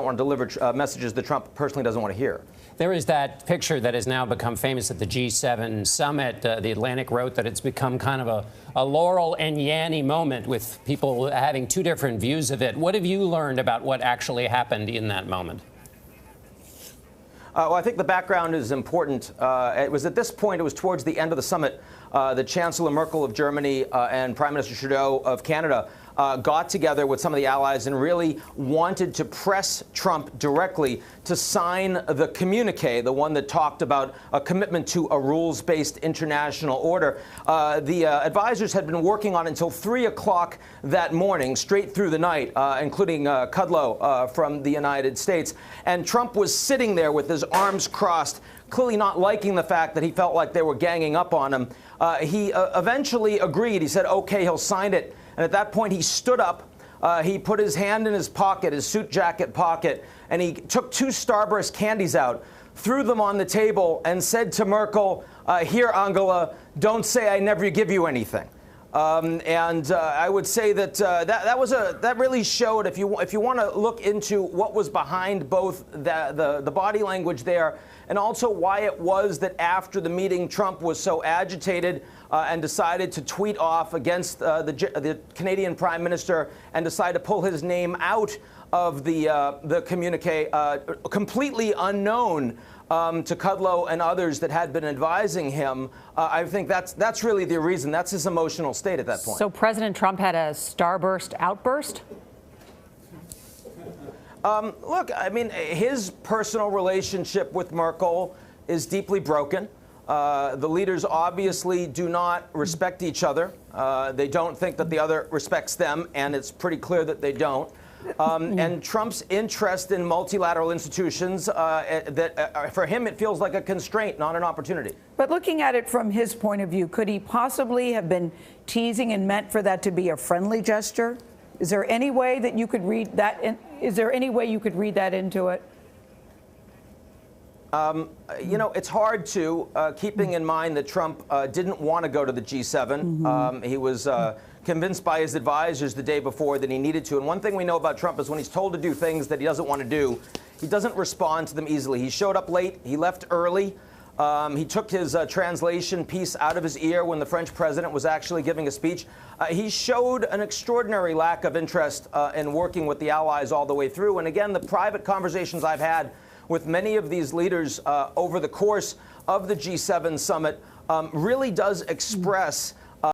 want to deliver messages that Trump personally doesn't want to hear. There is that picture that has now become famous at the G7 summit. The Atlantic wrote that it's become kind of a Laurel and Yanny moment with people having two different views of it. What have you learned about what actually happened in that moment? Well, I think the background is important. It was at this point, it was towards the end of the summit, that Chancellor Merkel of Germany and Prime Minister Trudeau of Canada got together with some of the allies and really wanted to press Trump directly to sign the communique, the one that talked about a commitment to a rules-based international order. The advisors had been working on it until 3 o'clock that morning, straight through the night, including Kudlow from the United States. And Trump was sitting there with his arms crossed, clearly not liking the fact that he felt like they were ganging up on him. He eventually agreed. He said, OK, he'll sign it. And at that point, he stood up. He put his hand in his pocket, his suit jacket pocket, and he took 2 Starburst candies out, threw them on the table, and said to Merkel, "Here, Angela, don't say I never give you anything." I would say that that really showed, if you want to look into what was behind both the body language there and also why it was that after the meeting Trump was so agitated and decided to tweet off against the Canadian Prime Minister and decide to pull his name out of the communique, completely unknown to Kudlow and others that had been advising him. I think that's really the reason. That's his emotional state at that point. So President Trump had a starburst outburst? Look, I mean, his personal relationship with Merkel is deeply broken. The leaders obviously do not respect each other. They don't think that the other respects them, and it's pretty clear that they don't. And Trump's interest in multilateral institutions, for him, it feels like a constraint, not an opportunity. But looking at it from his point of view, could he possibly have been teasing and meant for that to be a friendly gesture? Is there any way that you could read that? Is there any way you could read that into it? You know, it's hard to, keeping in mind that Trump didn't want to go to the G7. He was convinced by his advisors the day before that he needed to. And one thing we know about Trump is when he's told to do things that he doesn't want to do, he doesn't respond to them easily. He showed up late. He left early. He took his translation piece out of his ear when the French president was actually giving a speech. He showed an extraordinary lack of interest in working with the allies all the way through. And again, the private conversations I've had with many of these leaders over the course of the G7 summit really does express